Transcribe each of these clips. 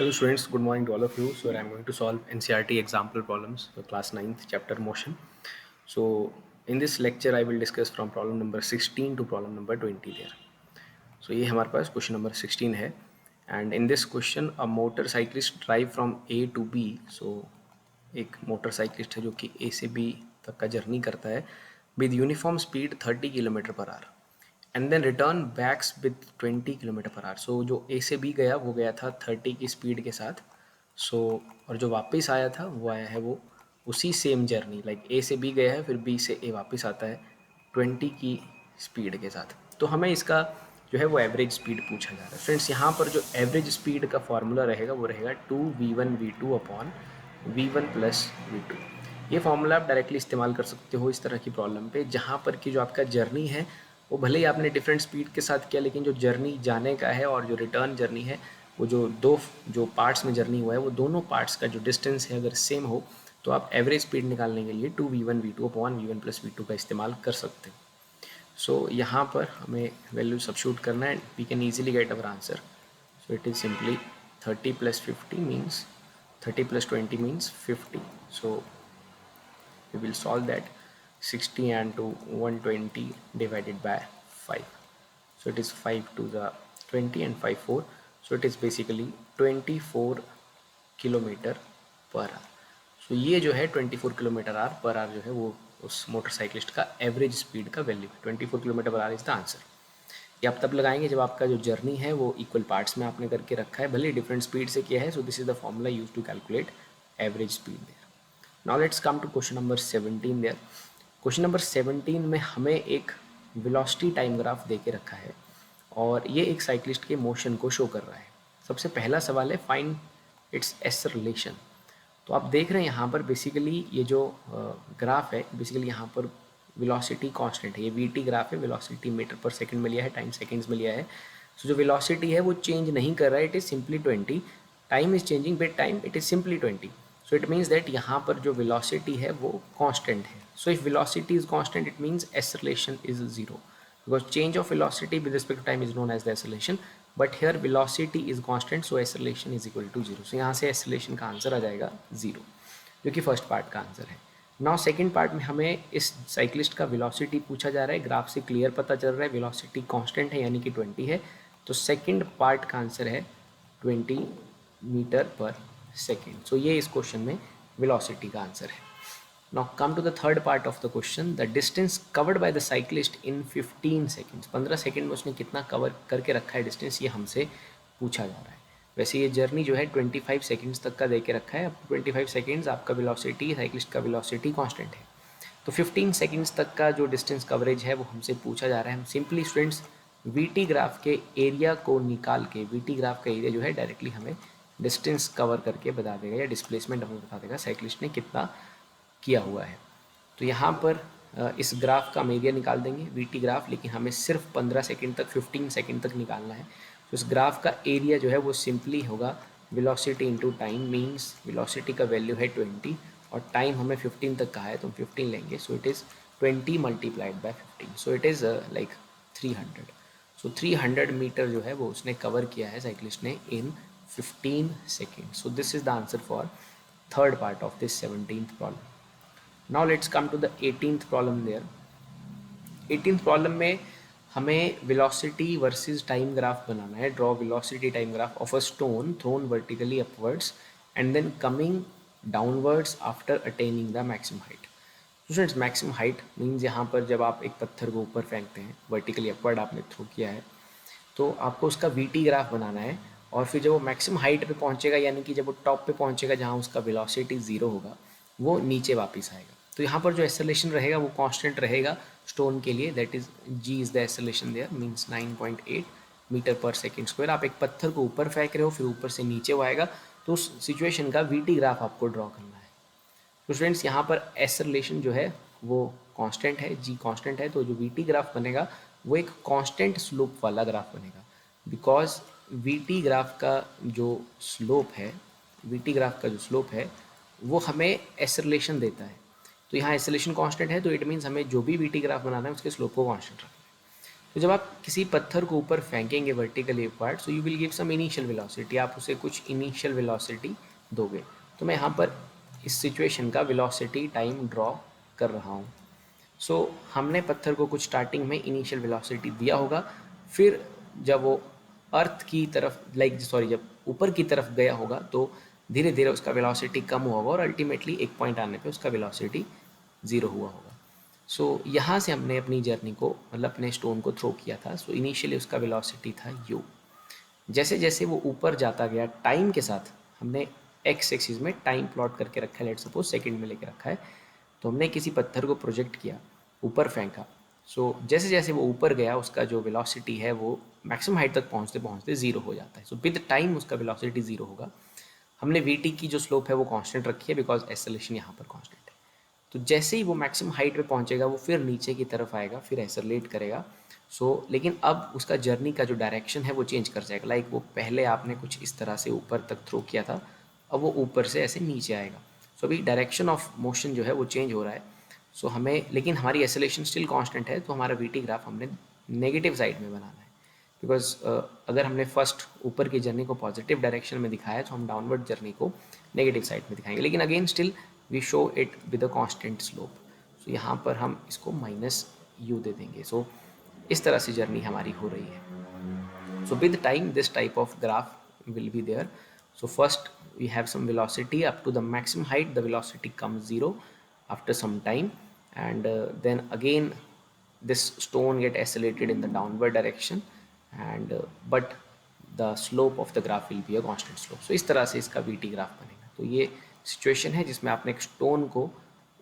Hello students, good morning to all of you. So I'm going to solve NCERT example problems for class 9th chapter motion. So in this lecture I will discuss from problem number 16 to problem number 20 there. So ये हमारे पास question number 16 है and in this question a motorcyclist drive from A to B. So एक motorcyclist है जो कि ए से B तक का जर्नी करता है with uniform speed 30 kilometre per hour and then return backs with 20 kilometre per hour. So जो ए से बी गया वो गया था 30 की स्पीड के साथ. सो और जो वापस आया था वो आया है वो उसी सेम जर्नी लाइक ए से बी गया है फिर बी से ए वापस आता है 20 की स्पीड के साथ. तो हमें इसका जो है वो एवरेज स्पीड पूछा जा रहा है. फ्रेंड्स यहाँ पर जो एवरेज स्पीड का फॉर्मूला रहेगा वो रहेगा 2v1v2 upon v1 plus v2. ये फॉर्मूला आप डायरेक्टली इस्तेमाल कर सकते हो इस तरह की प्रॉब्लम पे जहाँ पर कि जो आपका जर्नी है वो भले ही आपने डिफरेंट स्पीड के साथ किया लेकिन जो जर्नी जाने का है और जो रिटर्न जर्नी है वो जो पार्ट्स में जर्नी हुआ है वो दोनों पार्ट्स का जो डिस्टेंस है अगर सेम हो तो आप एवरेज स्पीड निकालने के लिए 2v1v2 upon v1 plus v2 का इस्तेमाल कर सकते हो. सो यहाँ पर हमें वैल्यू सब्स्टिट्यूट करना है. We can easily get our answer. So it is simply 30 plus 50 means 30 plus 20 means 50. So we will solve that 60 and to 120 divided by 5. So it is 5 to the 20 and 5 4. So it is basically 24 kilometre per hour. So ये जो है 24 kilometre our per hour जो है वो उस motorcyclist का average speed का value है. 24 kilometre per our is the answer. ये आप तब लगाएंगे जब आपका जो जर्नी है वो इक्वल पार्ट्स में आपने करके रखा है भले डिफरेंट स्पीड से किया है. So this is the formula use to calculate average speed there. Now let's come to question number 17 there. Question number 17 में हमें एक वेलोसिटी टाइम ग्राफ दे के रखा है और ये एक साइक्लिस्ट के मोशन को शो कर रहा है. सबसे पहला सवाल है फाइंड इट्स एसेलेरेशन. तो आप देख रहे हैं यहाँ पर बेसिकली ये जो ग्राफ है बेसिकली यहाँ पर वेलोसिटी कांस्टेंट है. ये वीटी ग्राफ है. वेलोसिटी मीटर पर सेकंड में लिया है, टाइम सेकंड्स में लिया है. सो जो वेलोसिटी है वो चेंज नहीं कर रहा है. It is simply 20. Time is changing with time. It is simply 20. So it means that यहाँ पर जो वेलोसिटी है वो कांस्टेंट है. So if velocity is constant it means acceleration is zero because change of velocity with respect to time is known as the acceleration, but here velocity is constant so acceleration is equal to 0. so यहाँ से acceleration का answer आ जाएगा 0 जो कि first part का answer है. Now second part में हमें इस साइक्लिस्ट का वेलोसिटी पूछा जा रहा है. ग्राफ से क्लियर पता चल रहा है वेलोसिटी कांस्टेंट है यानी कि 20 है. तो सेकंड पार्ट का आंसर है 20 मीटर पर सेकेंड. सो ये इस क्वेश्चन में वेलोसिटी का आंसर है. Now come to the third part of the question. The distance covered by the cyclist in 15 seconds. 15 second में उसने कितना कवर करके रखा है डिस्टेंस ये हमसे पूछा जा रहा है. वैसे ये जर्नी जो है 25 सेकेंड्स तक का दे के रखा है. अब 25 सेकेंड्स आपका वेलोसिटी साइक्लिस्ट का वेलोसिटी कांस्टेंट है. तो 15 सेकेंड्स तक का जो डिस्टेंस कवरेज है वो हमसे पूछा जा रहा है. हम सिंपली स्टूडेंट्स वीटी ग्राफ के एरिया को निकाल के वीटी ग्राफ का एरिया जो है डायरेक्टली हमें डिस्टेंस कवर करके बता देगा या डिस्प्लेसमेंट हमें बता देगा साइक्लिस्ट ने कितना किया हुआ है. तो यहाँ पर इस ग्राफ का हम एरिया निकाल देंगे वीटी ग्राफ, लेकिन हमें सिर्फ 15 सेकंड तक 15 सेकंड तक निकालना है. तो इस ग्राफ का एरिया जो है वो सिंपली होगा velocity into time. Means velocity का वैल्यू है 20 और टाइम हमें 15 तक कहा है तो हम 15 लेंगे. So it is 20 multiplied by 15. So it is like 300. So 300 meter जो है वो उसने कवर किया है साइक्लिस्ट ने इन 15 second. So this is the answer for third part of this 17th problem. Now let's come to the 18th problem there. 18th problem में हमें velocity versus time graph बनाना है. Draw velocity time graph of a stone thrown vertically upwards and then coming downwards after attaining the maximum height. Students, maximum height means यहाँ पर जब आप एक पत्थर को ऊपर फेंकते हैं vertically upward आपने थ्रो किया है तो आपको उसका VT ग्राफ बनाना है. और फिर जब वो मैक्सिमम हाइट पे पहुँचेगा यानी कि जब वो टॉप पे पहुँचेगा जहाँ उसका वेलोसिटी 0 होगा वो नीचे वापस आएगा. तो यहाँ पर जो एक्सेलरेशन रहेगा वो कांस्टेंट रहेगा स्टोन के लिए. That is g is the acceleration there means 9.8 meter per second square. आप एक पत्थर को ऊपर फेंक रहे हो फिर ऊपर से नीचे वो आएगा तो उस सिचुएशन का वीटी ग्राफ आपको ड्रॉ करना है. तो स्टूडेंट्स यहाँ पर एक्सेलरेशन जो है वो कांस्टेंट है, जी कांस्टेंट है. तो जो वीटी ग्राफ बनेगा वो एक कांस्टेंट स्लोप वाला ग्राफ बनेगा बिकॉज वीटी ग्राफ का जो स्लोप है वो हमें एक्सेलरेशन देता है. तो यहाँ एक्सेलरेशन कांस्टेंट है तो इट मीन्स हमें जो भी वीटी ग्राफ बनाना है उसके स्लोप को कांस्टेंट रखना है. तो जब आप किसी पत्थर को ऊपर फेंकेंगे vertically upward, so you will give some initial velocity, आप उसे कुछ इनिशियल वेलोसिटी दोगे। तो मैं यहाँ पर इस सिचुएशन का वेलोसिटी टाइम ड्रॉ कर रहा हूँ। सो हमने पत्थर को कुछ स्टार्टिंग में इनिशियल वेलोसिटी दिया होगा, फिर जब वो अर्थ की तरफ जब ऊपर की तरफ गया होगा तो धीरे धीरे उसका वेलोसिटी कम हुआ होगा और अल्टीमेटली एक पॉइंट आने पे उसका वेलोसिटी ज़ीरो हुआ होगा। सो यहाँ से हमने अपनी जर्नी को मतलब अपने स्टोन को थ्रो किया था। सो इनिशियली उसका वेलोसिटी था u। जैसे जैसे वो ऊपर जाता गया टाइम के साथ, हमने एक्स एक्सिस में टाइम प्लॉट करके रखा है, लेट सपोज सेकंड में लेके रखा है। तो हमने किसी पत्थर को प्रोजेक्ट किया, ऊपर फेंका। सो जैसे जैसे वो ऊपर गया उसका जो वेलोसिटी है वो मैक्सिमम हाइट तक पहुँचते पहुँचते ज़ीरो हो जाता है। सो विद टाइम उसका वेलोसिटी ज़ीरो होगा। हमने वी टी की जो स्लोप है वो कांस्टेंट रखी है बिकॉज एक्सेलरेशन यहाँ पर कांस्टेंट है। तो जैसे ही वो मैक्सिमम हाइट पे पहुँचेगा वो फिर नीचे की तरफ आएगा, फिर एक्सेलरेट करेगा। लेकिन अब उसका जर्नी का जो डायरेक्शन है वो चेंज कर जाएगा। वो पहले आपने कुछ इस तरह से ऊपर तक थ्रो किया था, अब वो ऊपर से ऐसे नीचे आएगा। अभी डायरेक्शन ऑफ मोशन जो है वो चेंज हो रहा है। हमें लेकिन हमारी एक्सेलरेशन स्टिल कांस्टेंट है, तो हमारा वी टी ग्राफ हमने नेगेटिव साइड में बनाना है। बिकॉज अगर हमने फर्स्ट ऊपर की जर्नी को पॉजिटिव डायरेक्शन में दिखाया तो हम डाउनवर्ड जर्नी को नेगेटिव साइड में दिखाएंगे। लेकिन again still we show it with a constant slope. यहाँ पर हम इसको माइनस यू दे देंगे। इस तरह से जर्नी हमारी हो रही है। With time this type of graph will be there. First we have some velocity up to the maximum height, the velocity comes zero after some time, and then again this stone get accelerated in the downward direction, and but the slope of the graph will be a constant slope. इस तरह से इसका VT graph बनेगा। तो ये situation है जिसमें आपने एक स्टोन को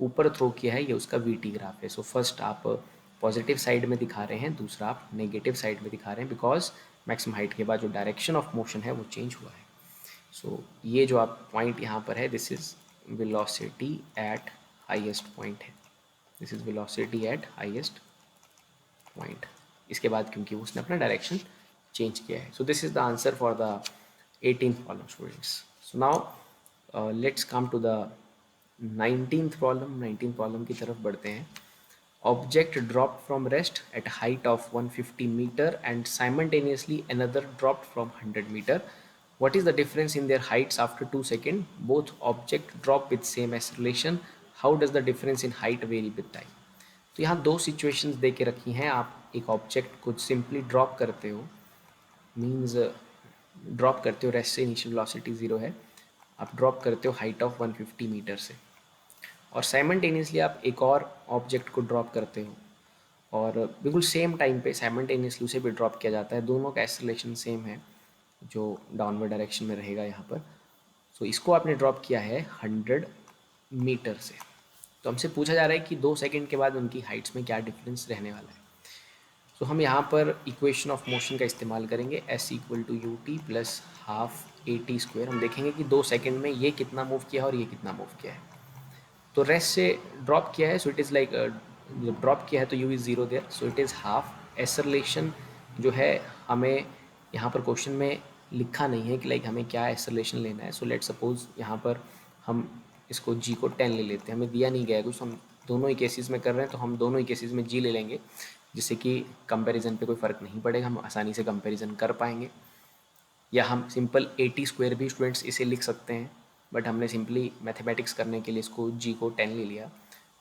ऊपर थ्रो किया है, ये उसका VT ग्राफ है। फर्स्ट आप पॉजिटिव साइड में दिखा रहे हैं, दूसरा आप नेगेटिव साइड में दिखा रहे हैं, बिकॉज मैक्सिमम हाइट के बाद जो डायरेक्शन ऑफ मोशन है वो चेंज हुआ है। ये जो आप पॉइंट यहाँ पर है, this is velocity at highest point है, this is velocity at highest point. इसके बाद क्योंकि उसने अपना डायरेक्शन चेंज किया है। This is the answer for the 18th problem students. Now let's come to the 19th problem. 19th problem की तरफ बढ़ते हैं। Object dropped from rest at height of 150 meter and simultaneously another dropped from 100 meter. What is the difference in their heights after 2 seconds? Both object drop with same acceleration. How does the difference in height vary with time? तो यहाँ दो situations दे के रखी हैं। आप एक object को simply drop करते हो, मीन्स ड्रॉप करते हो, रेस्ट से इनिशियल वेलोसिटी ज़ीरो है, आप ड्रॉप करते हो हाइट ऑफ 150 मीटर से, और साइमल्टेनियसली आप एक और ऑब्जेक्ट को ड्रॉप करते हो और बिल्कुल सेम टाइम पे साइमल्टेनियसली उसे भी ड्रॉप किया जाता है। दोनों का एक्सेलरेशन सेम है जो डाउनवर्ड डायरेक्शन में रहेगा यहाँ पर। इसको आपने ड्रॉप किया है 100 मीटर से। तो हमसे पूछा जा रहा है कि 2 सेकंड के बाद उनकी हाइट्स में क्या डिफरेंस रहने वाला है। हम यहाँ पर इक्वेशन ऑफ मोशन का इस्तेमाल करेंगे, s equal to u t plus half a t square. हम देखेंगे कि 2 सेकंड में ये कितना मूव किया है और ये कितना मूव किया है। तो रेस्ट से ड्रॉप किया है, सो इट इज़ लाइक जब ड्रॉप किया है तो u is zero there, so it is half. Acceleration जो है हमें यहाँ पर क्वेश्चन में लिखा नहीं है कि लाइक हमें क्या एक्सेलरेशन लेना है। सो लेट सपोज यहाँ पर हम इसको जी को 10 ले लेते हैं, हमें दिया नहीं गया है कुछ, हम दोनों ही केसेस में कर रहे हैं तो हम दोनों ही केसेस में जी ले लेंगे, जिससे कि कंपैरिजन पे कोई फ़र्क नहीं पड़ेगा, हम आसानी से कंपैरिजन कर पाएंगे। या हम सिंपल ए टी स्क्वायर भी स्टूडेंट्स इसे लिख सकते हैं, बट हमने सिंपली मैथमेटिक्स करने के लिए इसको जी को 10 ले लिया।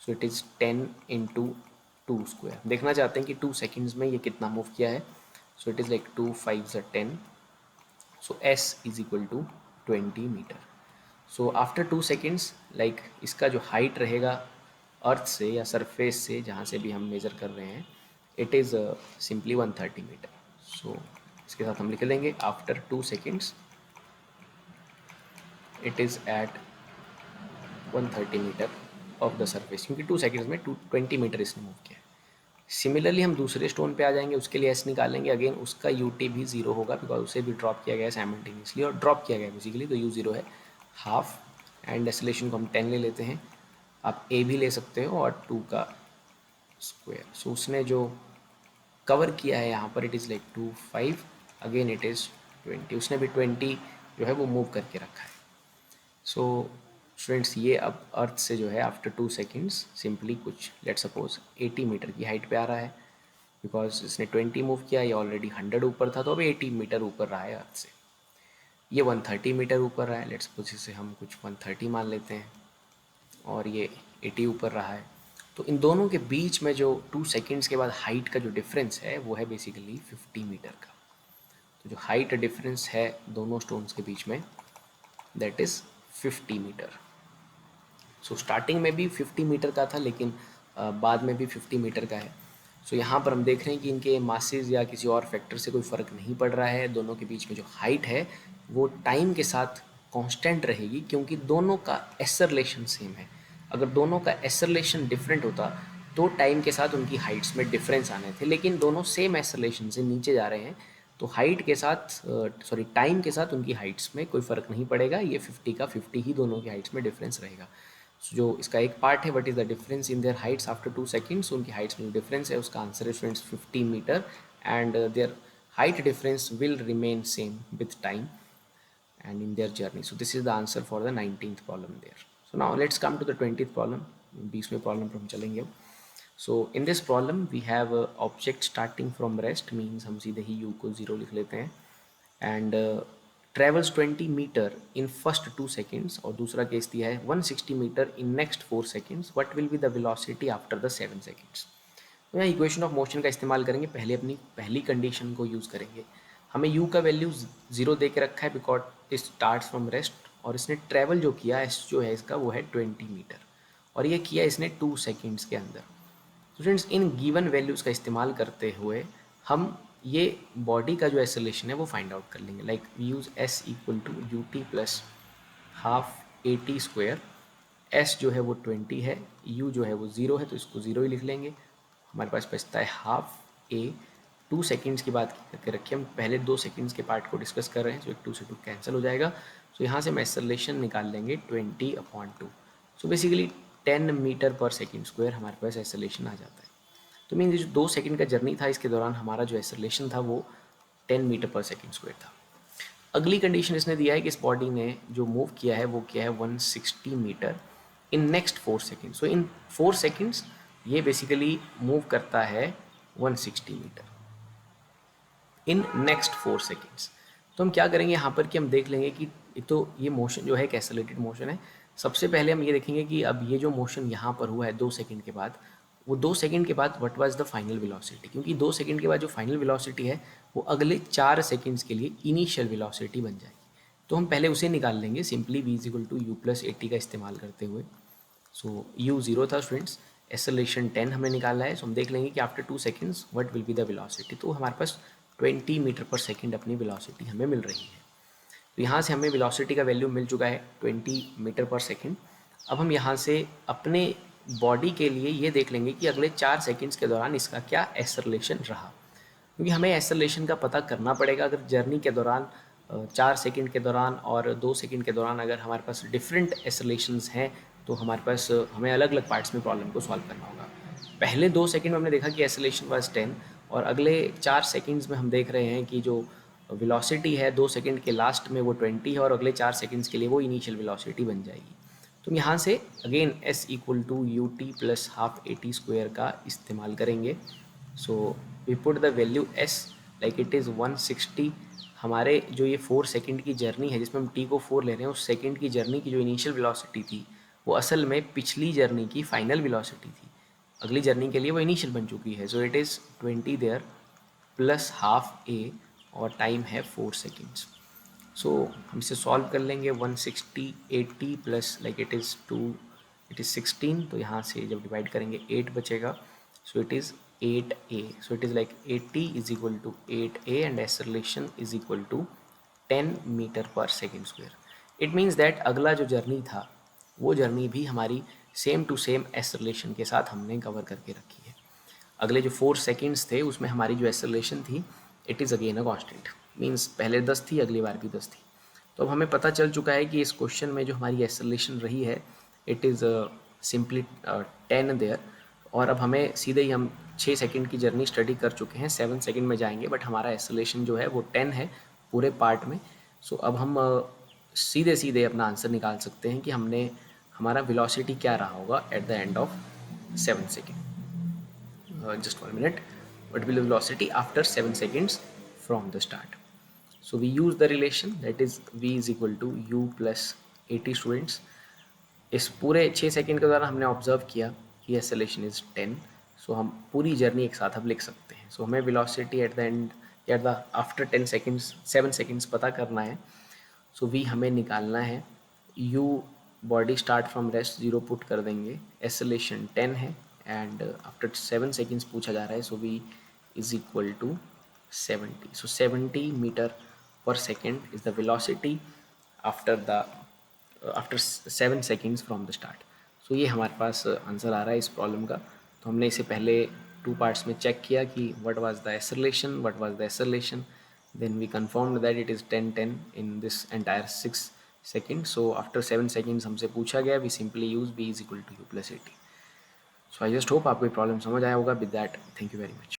सो इट इज़ 10 इंटू 2 स्क्वायर। देखना चाहते हैं कि 2 सेकेंड्स में ये कितना मूव किया है। सो इट इज़ लाइक 2 5 ज़ 10, so S is equal to 20 metre. So after 2 seconds like इसका जो हाइट रहेगा अर्थ से या सरफेस से जहाँ से भी हम मेज़र कर रहे हैं, इट इज़ सिंपली 130 मीटर। इसके साथ हम लिख लेंगे after 2 seconds it is at 130 meter of the surface, क्योंकि 2 सेकेंड्स में 20 मीटर इसने मूव किया है। सिमिलरली हम दूसरे स्टोन पे आ जाएंगे, उसके लिए एस निकालेंगे, अगेन उसका यू टी भी ज़ीरो होगा बिकॉज उसे भी ड्रॉप किया गया है साइमल्टेनियसली, और ड्रॉप किया गया है बेसिकली, तो यू ज़ीरो है हाफ, एंड एक्सेलरेशन को हम 10 ले लेते हैं। आप ए भी ले सकते हो और 2 का स्क्वायर। उसने जो कवर किया है यहाँ पर it is like 2 5, again it is 20, उसने भी 20 जो है वो मूव करके रखा है। स्टूडेंट्स ये अब अर्थ से जो है आफ्टर 2 सेकेंड्स सिंपली कुछ लेट सपोज 80 मीटर की हाइट पे आ रहा है, बिकॉज इसने 20 मूव किया, ये ऑलरेडी 100 ऊपर था, तो अब 80 मीटर ऊपर रहा है अर्थ से। ये 130 मीटर ऊपर रहा है, लेट्स सपोज इसे हम कुछ 130 मान लेते हैं, और ये 80 ऊपर रहा है। तो इन दोनों के बीच में जो 2 सेकेंड्स के बाद हाइट का जो डिफरेंस है वो है बेसिकली 50 मीटर का। तो जो हाइट डिफरेंस है दोनों स्टोन्स के बीच में, that is 50 meter. So starting में भी 50 मीटर का था, लेकिन बाद में भी 50 मीटर का है। सो यहाँ पर हम देख रहे हैं कि इनके मासेस या किसी और फैक्टर से कोई फ़र्क नहीं पड़ रहा है। दोनों के बीच में जो हाइट है वो टाइम के साथ कांस्टेंट रहेगी, क्योंकि दोनों का एसरलेशन सेम है। अगर दोनों का एसरलेशन डिफरेंट होता तो टाइम के साथ उनकी हाइट्स में डिफरेंस आने थे, लेकिन दोनों सेम एसरलेशन से नीचे जा रहे हैं, तो हाइट के साथ टाइम के साथ उनकी हाइट्स में कोई फ़र्क नहीं पड़ेगा। ये 50 का 50 ही दोनों की हाइट्स में डिफरेंस रहेगा। जो इसका एक पार्ट है, what is the difference in their heights after 2 seconds, उनकी हाइट्स में जो डिफरेंस है उसका answer is friends 50 meter, and their height difference will remain same with time and in their journey. So this is the answer for the 19th problem there. So now let's come to the 20th problem. 20वें problem पर हम चलेंगे अब. So in this problem we have a object starting from rest, means हम सीधे ही u को 0 लिख लेते हैं, and travels 20 meter in first 2 seconds, और दूसरा केस दिया है 160 metre in next 4 seconds. What will be the velocity after the 7 seconds? तो यहाँ इक्वेशन ऑफ मोशन का इस्तेमाल करेंगे। पहले अपनी पहली कंडीशन को यूज़ करेंगे। हमें u का वैल्यू 0 दे के रखा है because it start from rest, और इसने ट्रैवल जो किया है जो है इसका वो है 20 मीटर, और ये किया इसने 2 सेकेंड्स के अंदर। तो फ्रेंड्स इन गिवन वैल्यूज़ का इस्तेमाल करते हुए हम ये बॉडी का जो एक्सेलरेशन है वो फाइंड आउट कर लेंगे। Like we use s equal to u t plus half a t square. S जो है वो 20 है, u जो है वो 0 है, तो इसको 0 ही लिख लेंगे। हमारे पास बचता है हाफ ए। 2 सेकेंड्स की बात करके रखिए, हम पहले 2 सेकेंड्स के पार्ट को डिस्कस कर रहे हैं, तो एक 2 से 2 कैंसिल हो जाएगा। तो यहाँ से हम एक्सेलरेशन निकाल लेंगे 20/2। So basically 10 metre per second square हमारे पास एक्सेलरेशन आ जाता है। तो मीन जो 2 सेकेंड का जर्नी था इसके दौरान हमारा जो एक्सेलरेशन था वो 10 मीटर पर सेकेंड स्क्वायर था। अगली कंडीशन इसने दिया है कि इस बॉडी ने जो मूव किया है वो किया है 160 meter in next 4 seconds. So in 4 seconds ये बेसिकली मूव करता है 160 मीटर इन नेक्स्ट 4 सेकेंड्स। तो हम क्या करेंगे यहाँ पर कि हम देख लेंगे कि एक तो ये मोशन जो है एक एक्सेलरेटेड मोशन है। सबसे पहले हम ये देखेंगे कि अब ये जो मोशन यहाँ पर हुआ है 2 सेकेंड के बाद, वो 2 सेकेंड के बाद what was the final velocity, क्योंकि 2 सेकेंड के बाद जो फाइनल वेलोसिटी है वो अगले 4 सेकेंड्स के लिए इनिशियल वेलोसिटी बन जाएगी। तो हम पहले उसे निकाल लेंगे simply v equal to u plus 80 का इस्तेमाल करते हुए। सो u 0 था स्टूडेंट्स, एक्सेलरेशन 10 हमने निकाला है। सो हम देख लेंगे कि after 2 seconds what will be the velocity. तो हमारे पास 20 मीटर पर सेकेंड अपनी वेलोसिटी हमें मिल रही है। तो यहाँ से हमें वेलोसिटी का वैल्यू मिल चुका है 20 मीटर पर सेकेंड। अब हम यहाँ से अपने बॉडी के लिए ये देख लेंगे कि अगले 4 सेकेंड्स के दौरान इसका क्या एक्सेलरेशन रहा, क्योंकि हमें एक्सेलरेशन का पता करना पड़ेगा। अगर जर्नी के दौरान 4 सेकेंड के दौरान और 2 सेकेंड के दौरान अगर हमारे पास डिफरेंट एक्सेलरेशंस हैं तो हमारे पास हमें अलग अलग पार्ट्स में प्रॉब्लम को सॉल्व करना होगा। पहले 2 सेकेंड में हमने देखा कि एक्सेलरेशन वाज 10, और अगले 4 सेकेंड्स में हम देख रहे हैं कि जो वेलोसिटी है 2 सेकेंड के लास्ट में वो 20 है, और अगले 4 सेकेंड्स के लिए वो इनिशियल वेलोसिटी बन जाएगी। तो यहाँ से again s equal to u t plus half a t square का इस्तेमाल करेंगे। So we put the value s like it is 160। हमारे जो ये 4 सेकेंड की जर्नी है जिसमें हम t को 4 ले रहे हैं, उस सेकेंड की जर्नी की जो इनिशियल वेलोसिटी थी वो असल में पिछली जर्नी की फाइनल वेलोसिटी थी। अगली जर्नी के लिए वो इनिशियल बन चुकी है। So it is 20 there plus half a, और टाइम है 4 सेकेंड्स। सो हम इसे सॉल्व कर लेंगे। 160 80 प्लस लाइक इट इज़ 16, तो यहाँ से जब डिवाइड करेंगे 8 बचेगा। So it is 8a। So it is like 80 is equal to 8a and acceleration is equal to 10 metre per second square. It means that अगला जो जर्नी था वो जर्नी भी हमारी सेम टू सेम एक्सेलरेशन के साथ हमने कवर करके रखी है। अगले जो 4 सेकेंड्स थे उसमें हमारी जो एक्सेलरेशन थी it is again a constant, means पहले 10 थी अगली बार भी 10 थी। तो अब हमें पता चल चुका है कि इस क्वेश्चन में जो हमारी एक्सेलरेशन रही है इट इज़ सिंपली 10 देयर, और अब हमें सीधे ही हम 6 सेकेंड की जर्नी स्टडी कर चुके हैं, 7 सेकेंड में जाएंगे, बट हमारा एक्सेलरेशन जो है वो 10 है पूरे पार्ट में। सो अब हम सीधे सीधे अपना आंसर निकाल सकते हैं कि हमने हमारा वेलोसिटी क्या रहा होगा at the end of 7 second. Just 1 minute. what will be the velocity after 7 seconds from the start. So we use the relation that is v is equal to u plus 80 students. इस पूरे 6 second के दौरान हमने observe किया कि acceleration is 10. सो हम पूरी journey एक साथ अब लिख सकते हैं. सो हमें velocity at the end at the after 10 seconds 7 seconds पता करना है. सो वी हमें निकालना है. You body start from rest 0 put कर देंगे. एक्सेलरेशन 10 है एंड आफ्टर 7 सेकंड्स पूछा जा रहा है. So v is equal to 70. So 70 meter per second is the velocity after 7 seconds from the start. So ये हमारे पास आंसर आ रहा है इस प्रॉब्लम का. तो हमने इसे पहले 2 पार्ट्स में चेक किया कि what was the acceleration, then we confirmed that it is 10 in this entire 6 seconds. So after 7 seconds हमसे पूछा गया, we simply use b is equal to u plus 80. So I just hope आपको ये problem समझ आया होगा. With that, thank you very much.